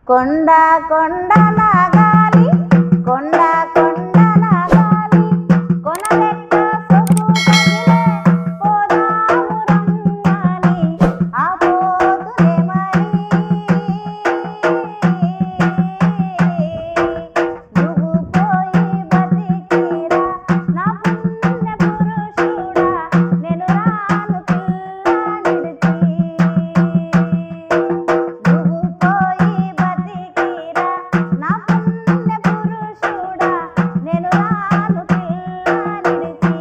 కొండ కొండ నాగాలి కొండ కొండ నాగాలి కొనలెక్క సొగు తగిలే పోదాము రమ్మని ఆ పోతునే మరి నువ్వు పోయి బతికిరా నా పుణ్య పురుషుడా నేను రాను పిల్ల నిడిచి నువ్వు పోయి బతికిరా నా పుణ్య పురుషుడా నేను రాను పిల్ల నిడిచి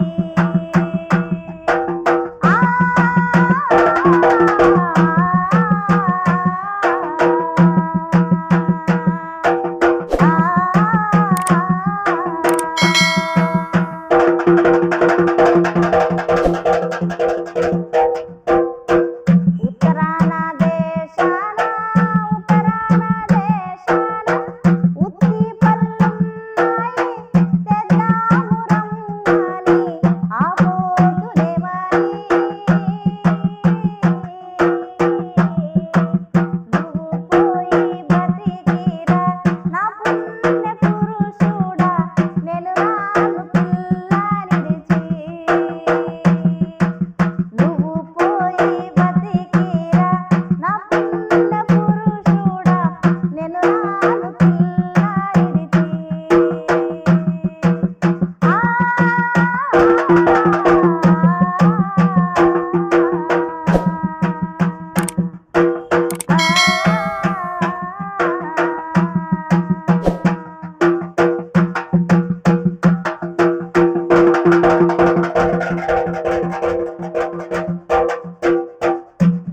ఉత్తరాన దేశాన ఉత్తి పల్లున్నాయి తెద్దాము రమ్మని ఆ పోతునే మరి నువ్వు పోయి బతికిరా నా పుణ్య పురుషుడా నేను రాను పిల్ల నిడిచి నువ్వు పోయి బతికిరా నా పుణ్య పురుషుడా నేను రాను పిల్ల నిడిచి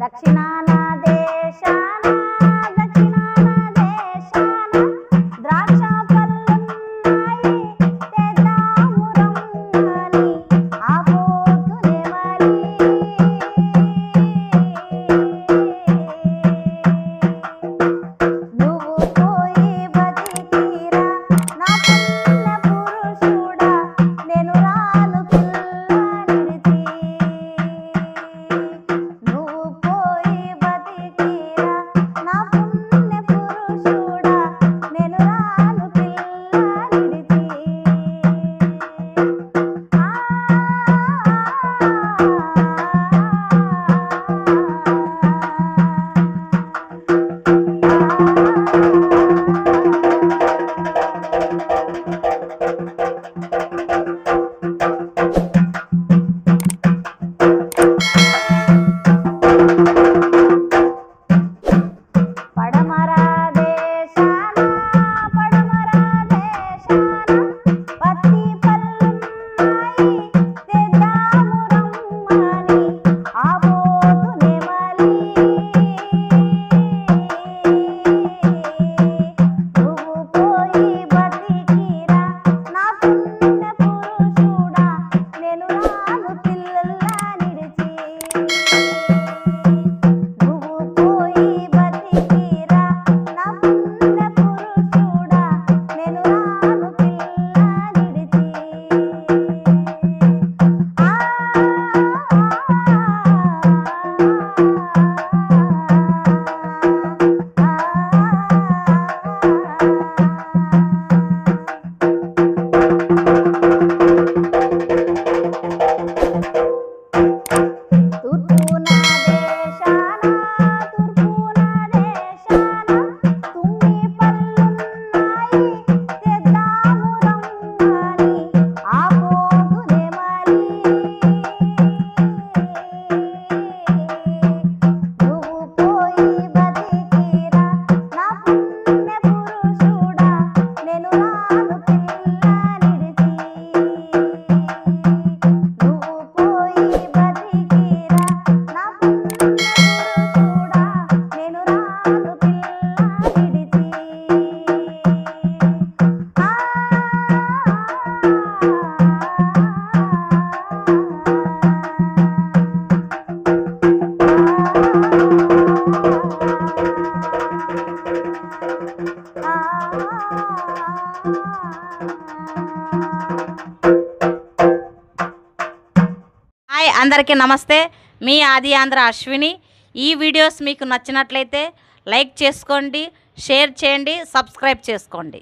దక్షిణాన దేశాన ద్రాక్ష పళ్ళున్నాయి తెద్దాము రమ్మని ఆ పోతునే మరి నువ్వు పోయి బతికిరా నా పుణ్య పురుషుడా నేను రాను పిల్ల నిడిచి నువ్వు పోయి బతికిరా నా పుణ్య పురుషుడా నేను రాను పిల్ల నిడిచి పడమర దేశాన పత్తి పల్లున్నాయి తెద్దాము రమ్మని ఆ పోతునే మరి నువ్వు పోయి బతికిరా నా పుణ్య పురుషుడా నేను రాను పిల్ల నిడిచి నువ్వు పోయి బతికిరా నా పుణ్య పురుషుడా నేను రాను పిల్ల నిడిచి తూర్పున దేశాన తుమ్మి పళ్ళున్నాయి తెద్దాము రమ్మని ఆ పోతునే మరి నువ్వు పోయి బతికిరా నా పుణ్య పురుషుడా నేను రాను పిల్ల నిడిచి నువ్వు పోయి బతికిరా నా పుణ్య పురుషుడా నేను రాను పిల్ల నిడిచి హాయ్ అందరికీ నమస్తే. మీ ఆది ఆంధ్ర అశ్విని. ఈ వీడియోస్ మీకు నచ్చినట్లయితే లైక్ చేసుకోండి, షేర్ చేయండి, సబ్స్క్రైబ్ చేసుకోండి.